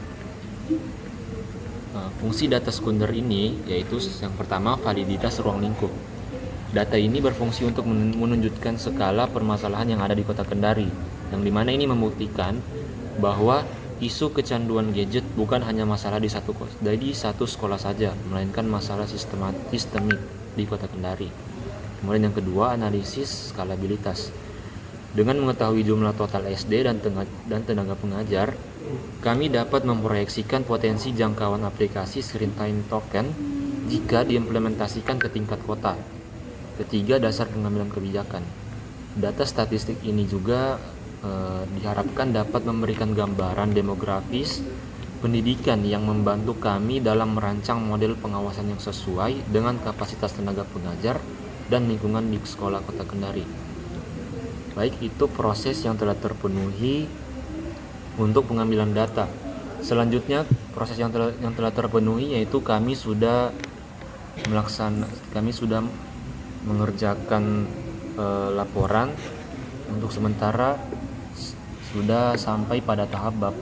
Fungsi data sekunder ini yaitu yang pertama, validitas ruang lingkup. Data ini berfungsi untuk menunjukkan skala permasalahan yang ada di Kota Kendari, yang dimana ini membuktikan bahwa isu kecanduan gadget bukan hanya masalah di satu sekolah saja, melainkan masalah sistemik di Kota Kendari. Kemudian yang kedua, analisis skalabilitas. Dengan mengetahui jumlah total SD dan tenaga pengajar, kami dapat memproyeksikan potensi jangkauan aplikasi Screen Time Token jika diimplementasikan ke tingkat kota. Ketiga, dasar pengambilan kebijakan. Data statistik ini juga diharapkan dapat memberikan gambaran demografis pendidikan yang membantu kami dalam merancang model pengawasan yang sesuai dengan kapasitas tenaga pengajar dan lingkungan di sekolah Kota Kendari. Baik, itu proses yang telah terpenuhi untuk pengambilan data. Selanjutnya, proses yang telah terpenuhi yaitu kami sudah mengerjakan laporan. Untuk sementara sudah sampai pada tahap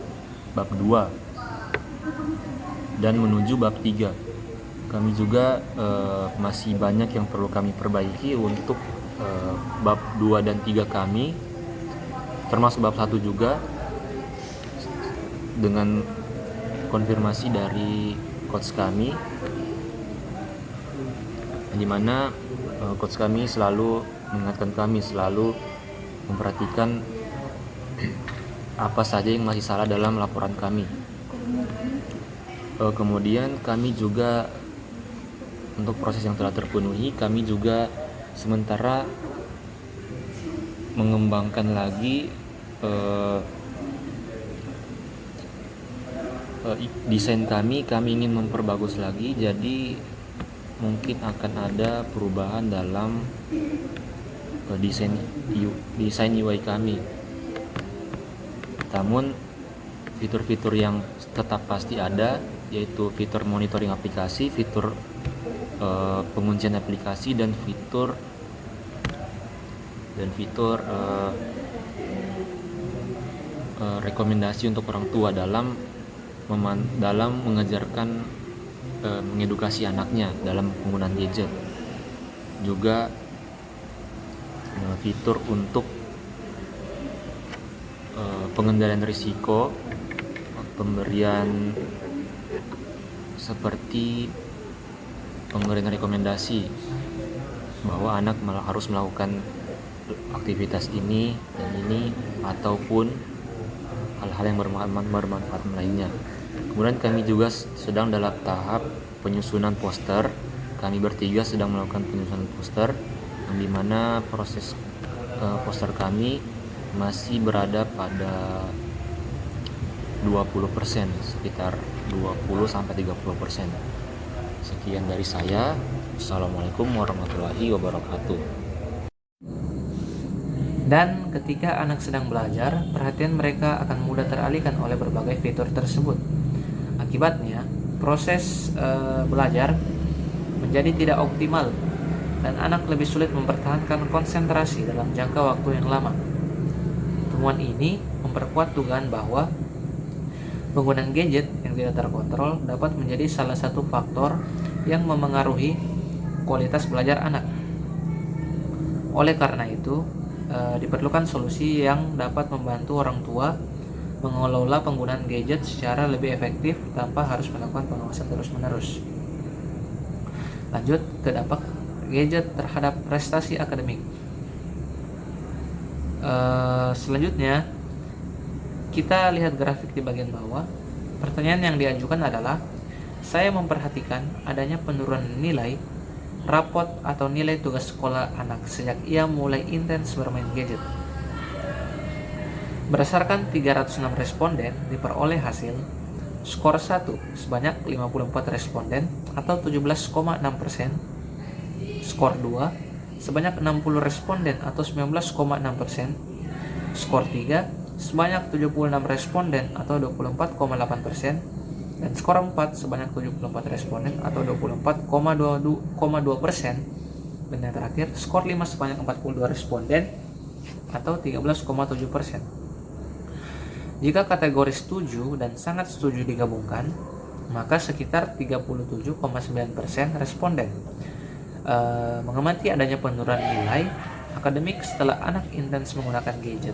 bab 2 dan menuju bab 3. Kami juga masih banyak yang perlu kami perbaiki untuk bab 2 dan 3 kami, termasuk bab 1 juga, dengan konfirmasi dari coach kami, di mana coach kami selalu mengingatkan kami selalu memperhatikan apa saja yang masih salah dalam laporan kami. Kemudian kami juga, untuk proses yang telah terpenuhi, kami juga sementara mengembangkan lagi desain kami ingin memperbagus lagi, jadi mungkin akan ada perubahan dalam desain UI kami. Namun fitur-fitur yang tetap pasti ada, yaitu fitur monitoring aplikasi, fitur penguncian aplikasi, dan fitur rekomendasi untuk orang tua dalam mengajarkan mengedukasi anaknya dalam penggunaan gadget. Juga fitur untuk pengendalian risiko, pemberian seperti pemberian rekomendasi bahwa anak harus melakukan aktivitas ini dan ini, ataupun hal-hal yang bermanfaat lainnya. Kemudian kami juga sedang dalam tahap penyusunan poster. Kami bertiga sedang melakukan penyusunan poster, yang dimana proses poster kami masih berada pada 20%, sekitar 20-30%. Sekian dari saya. Assalamualaikum warahmatullahi wabarakatuh. Dan ketika anak sedang belajar, perhatian mereka akan mudah teralihkan oleh berbagai fitur tersebut. Akibatnya, proses belajar menjadi tidak optimal dan anak lebih sulit mempertahankan konsentrasi dalam jangka waktu yang lama. Temuan ini memperkuat dugaan bahwa penggunaan gadget yang tidak terkontrol dapat menjadi salah satu faktor yang memengaruhi kualitas belajar anak. Oleh karena itu, diperlukan solusi yang dapat membantu orang tua mengelola penggunaan gadget secara lebih efektif tanpa harus melakukan pengawasan terus-menerus. Lanjut ke dampak gadget terhadap prestasi akademik. Selanjutnya, kita lihat grafik di bagian bawah. Pertanyaan yang diajukan adalah, saya memperhatikan adanya penurunan nilai rapot atau nilai tugas sekolah anak sejak ia mulai intens bermain gadget. Berdasarkan 306 responden diperoleh hasil skor 1 sebanyak 54 responden atau 17,6%, skor 2 sebanyak 60 responden atau 19,6%, skor 3 sebanyak 76 responden atau 24,8%, dan skor 4 sebanyak 74 responden atau 24,2%, dan yang terakhir skor 5 sebanyak 42 responden atau 13,7%. Jika kategori setuju dan sangat setuju digabungkan, maka sekitar 37,9% responden mengamati adanya penurunan nilai akademik setelah anak intens menggunakan gadget.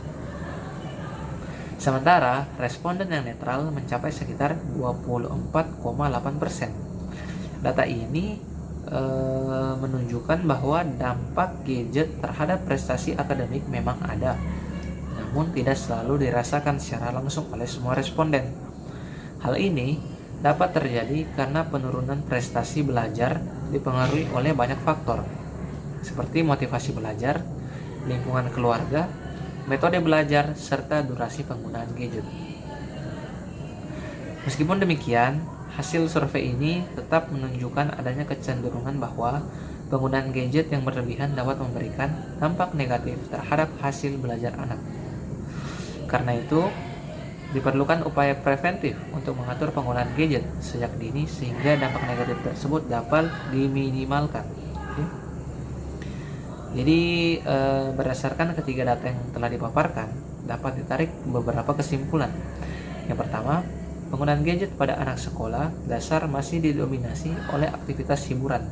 Sementara responden yang netral mencapai sekitar 24,8%. Data ini menunjukkan bahwa dampak gadget terhadap prestasi akademik memang ada, namun tidak selalu dirasakan secara langsung oleh semua responden. Hal ini dapat terjadi karena penurunan prestasi belajar dipengaruhi oleh banyak faktor, seperti motivasi belajar, lingkungan keluarga, metode belajar, serta durasi penggunaan gadget. Meskipun demikian, hasil survei ini tetap menunjukkan adanya kecenderungan bahwa penggunaan gadget yang berlebihan dapat memberikan dampak negatif terhadap hasil belajar anak. Karena itu, diperlukan upaya preventif untuk mengatur penggunaan gadget sejak dini sehingga dampak negatif tersebut dapat diminimalkan. Jadi berdasarkan ketiga data yang telah dipaparkan, dapat ditarik beberapa kesimpulan. Yang pertama, penggunaan gadget pada anak sekolah dasar masih didominasi oleh aktivitas hiburan,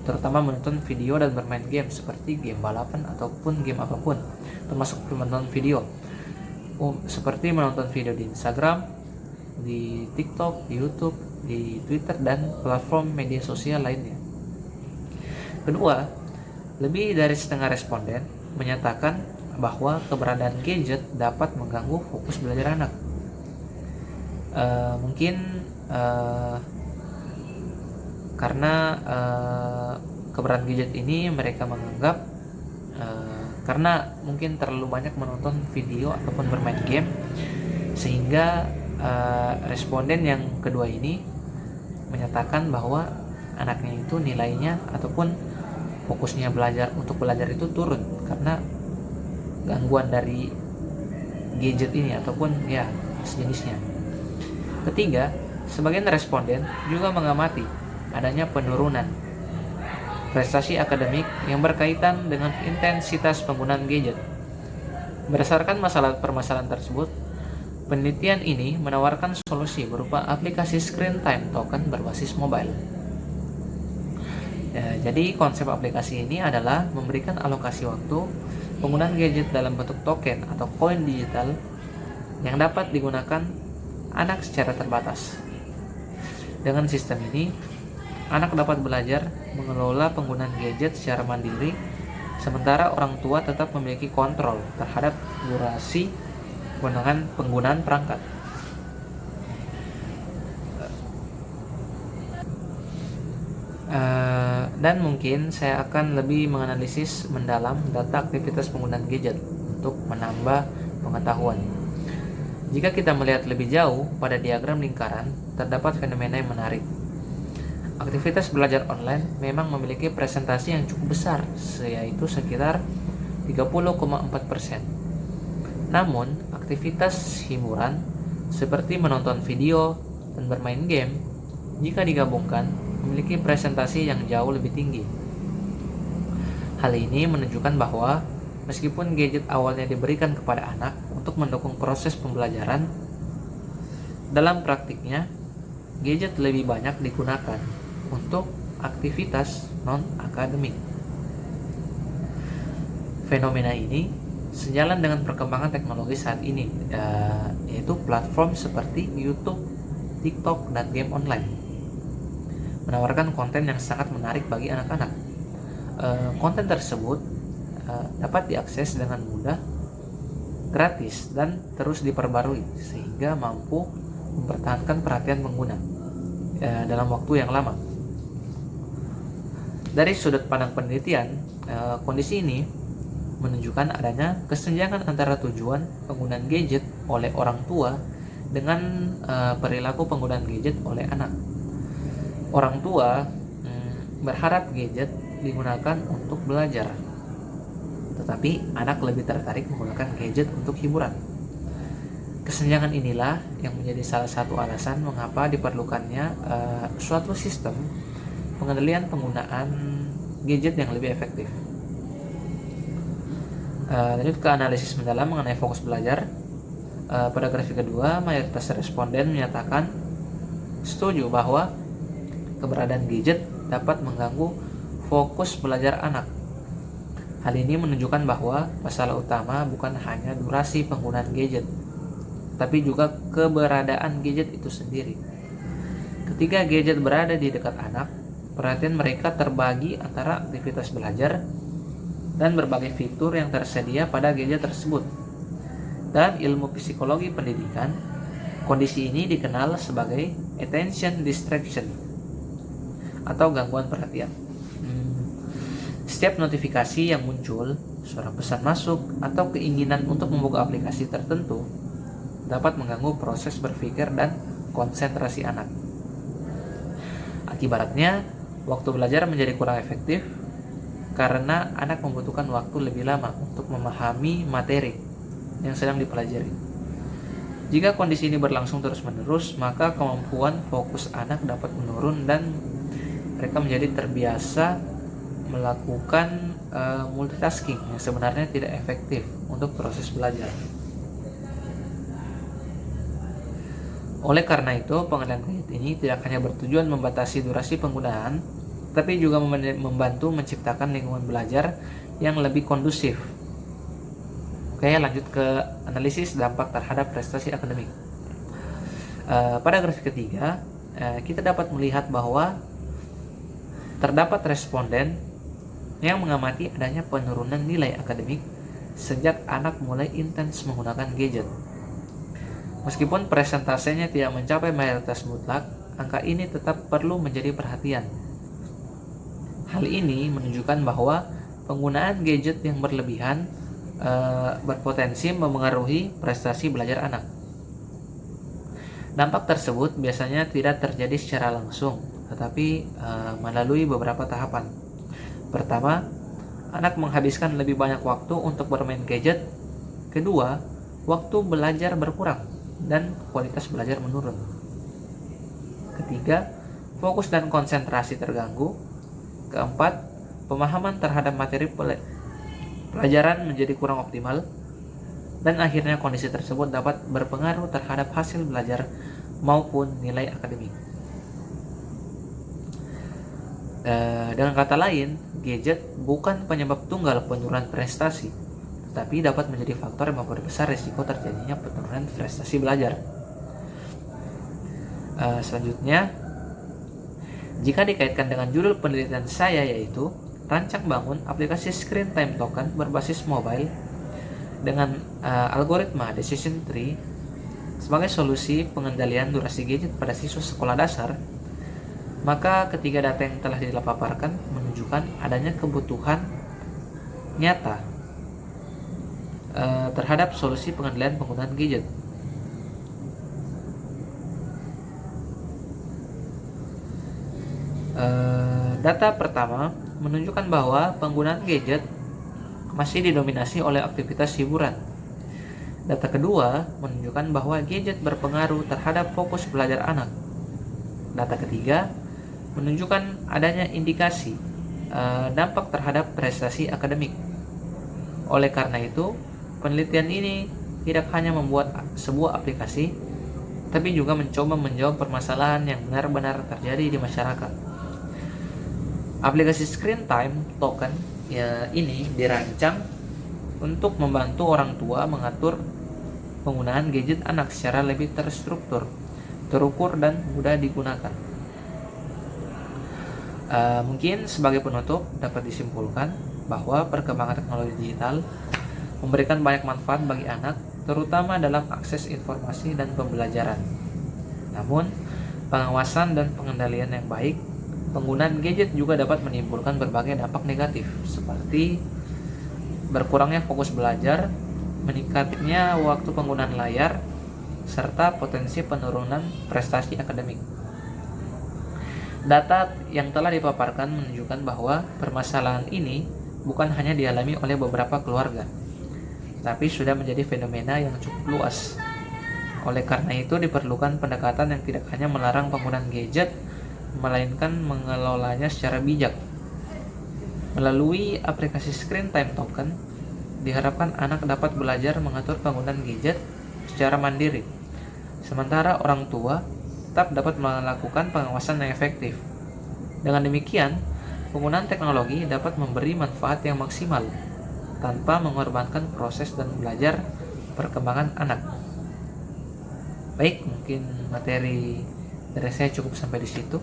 terutama menonton video dan bermain game seperti game balapan ataupun game apapun, termasuk menonton video, seperti menonton video di Instagram, di TikTok, di YouTube, di Twitter, dan platform media sosial lainnya. Kedua, lebih dari setengah responden menyatakan bahwa keberadaan gadget dapat mengganggu fokus belajar anak. Mungkin karena keberadaan gadget ini mereka menganggap karena mungkin terlalu banyak menonton video ataupun bermain game, sehingga responden yang kedua ini menyatakan bahwa anaknya itu nilainya ataupun fokusnya untuk belajar itu turun karena gangguan dari gadget ini ataupun ya sejenisnya. Ketiga, sebagian responden juga mengamati adanya penurunan prestasi akademik yang berkaitan dengan intensitas penggunaan gadget. Berdasarkan permasalahan tersebut, penelitian ini menawarkan solusi berupa aplikasi screen time token berbasis mobile. Jadi konsep aplikasi ini adalah memberikan alokasi waktu penggunaan gadget dalam bentuk token atau koin digital yang dapat digunakan anak secara terbatas. Dengan sistem ini, anak dapat belajar mengelola penggunaan gadget secara mandiri, sementara orang tua tetap memiliki kontrol terhadap durasi penggunaan perangkat. Dan mungkin saya akan lebih menganalisis mendalam data aktivitas penggunaan gadget untuk menambah pengetahuan. Jika kita melihat lebih jauh pada diagram lingkaran, terdapat fenomena yang menarik. Aktivitas belajar online memang memiliki presentasi yang cukup besar, yaitu sekitar 30,4%. Namun, aktivitas hiburan seperti menonton video dan bermain game, jika digabungkan, memiliki presentasi yang jauh lebih tinggi. Hal ini menunjukkan bahwa meskipun gadget awalnya diberikan kepada anak untuk mendukung proses pembelajaran, dalam praktiknya gadget lebih banyak digunakan untuk aktivitas non-akademik. Fenomena ini sejalan dengan perkembangan teknologi saat ini, yaitu platform seperti YouTube, TikTok, dan game online menawarkan konten yang sangat menarik bagi anak-anak. Konten tersebut dapat diakses dengan mudah, gratis, dan terus diperbarui sehingga mampu mempertahankan perhatian pengguna dalam waktu yang lama. Dari sudut pandang penelitian, kondisi ini menunjukkan adanya kesenjangan antara tujuan penggunaan gadget oleh orang tua dengan perilaku penggunaan gadget oleh anak. Orang tua berharap gadget digunakan untuk belajar, tetapi anak lebih tertarik menggunakan gadget untuk hiburan. Kesenjangan inilah yang menjadi salah satu alasan mengapa diperlukannya suatu sistem pengendalian penggunaan gadget yang lebih efektif. Lanjut ke analisis mendalam mengenai fokus belajar. Pada grafik kedua, mayoritas responden menyatakan setuju bahwa keberadaan gadget dapat mengganggu fokus belajar anak. Hal ini menunjukkan bahwa masalah utama bukan hanya durasi penggunaan gadget, tapi juga keberadaan gadget itu sendiri. Ketika gadget berada di dekat anak, perhatian mereka terbagi antara aktivitas belajar dan berbagai fitur yang tersedia pada gadget tersebut. Dalam ilmu psikologi pendidikan, kondisi ini dikenal sebagai attention distraction atau gangguan perhatian. Setiap notifikasi yang muncul, suara pesan masuk, atau keinginan untuk membuka aplikasi tertentu dapat mengganggu proses berpikir dan konsentrasi anak. Akibatnya, waktu belajar menjadi kurang efektif karena anak membutuhkan waktu lebih lama untuk memahami materi yang sedang dipelajari. Jika kondisi ini berlangsung terus-menerus, maka kemampuan fokus anak dapat menurun dan mereka menjadi terbiasa melakukan multitasking yang sebenarnya tidak efektif untuk proses belajar. Oleh karena itu, pengendalian gadget ini tidak hanya bertujuan membatasi durasi penggunaan, tapi juga membantu menciptakan lingkungan belajar yang lebih kondusif. Oke, lanjut ke analisis dampak terhadap prestasi akademik. Pada grafik ketiga, kita dapat melihat bahwa terdapat responden yang mengamati adanya penurunan nilai akademik sejak anak mulai intens menggunakan gadget. Meskipun presentasenya tidak mencapai mayoritas mutlak, angka ini tetap perlu menjadi perhatian. Hal ini menunjukkan bahwa penggunaan gadget yang berlebihan berpotensi memengaruhi prestasi belajar anak. Dampak tersebut biasanya tidak terjadi secara langsung, tetapi melalui beberapa tahapan. Pertama, anak menghabiskan lebih banyak waktu untuk bermain gadget. Kedua, waktu belajar berkurang dan kualitas belajar menurun. Ketiga, fokus dan konsentrasi terganggu. Keempat, pemahaman terhadap materi pelajaran menjadi kurang optimal. Dan akhirnya kondisi tersebut dapat berpengaruh terhadap hasil belajar maupun nilai akademik. Dengan kata lain, gadget bukan penyebab tunggal penurunan prestasi, tetapi dapat menjadi faktor yang memperbesar risiko terjadinya penurunan prestasi belajar. Selanjutnya, jika dikaitkan dengan judul penelitian saya, yaitu rancang bangun aplikasi screen time token berbasis mobile dengan algoritma decision tree sebagai solusi pengendalian durasi gadget pada siswa sekolah dasar, maka ketiga data yang telah dipaparkan menunjukkan adanya kebutuhan nyata terhadap solusi pengendalian penggunaan gadget. Data pertama menunjukkan bahwa penggunaan gadget masih didominasi oleh aktivitas hiburan. Data kedua menunjukkan bahwa gadget berpengaruh terhadap fokus belajar anak. Data ketiga menunjukkan adanya indikasi dampak terhadap prestasi akademik. Oleh karena itu, penelitian ini tidak hanya membuat sebuah aplikasi, tapi juga mencoba menjawab permasalahan yang benar-benar terjadi di masyarakat. Aplikasi Screen Time Token ini dirancang untuk membantu orang tua mengatur penggunaan gadget anak secara lebih terstruktur, terukur, dan mudah digunakan. Mungkin sebagai penutup dapat disimpulkan bahwa perkembangan teknologi digital memberikan banyak manfaat bagi anak, terutama dalam akses informasi dan pembelajaran. Namun, pengawasan dan pengendalian yang baik, penggunaan gadget juga dapat menimbulkan berbagai dampak negatif, seperti berkurangnya fokus belajar, meningkatnya waktu penggunaan layar, serta potensi penurunan prestasi akademik. Data yang telah dipaparkan menunjukkan bahwa permasalahan ini bukan hanya dialami oleh beberapa keluarga, tapi sudah menjadi fenomena yang cukup luas. Oleh karena itu diperlukan pendekatan yang tidak hanya melarang penggunaan gadget, melainkan mengelolanya secara bijak. Melalui aplikasi Screen Time Token, diharapkan anak dapat belajar mengatur penggunaan gadget secara mandiri, sementara orang tua tetap dapat melakukan pengawasan yang efektif. Dengan demikian, penggunaan teknologi dapat memberi manfaat yang maksimal tanpa mengorbankan proses dan belajar perkembangan anak. Baik, mungkin materi dari saya cukup sampai di situ.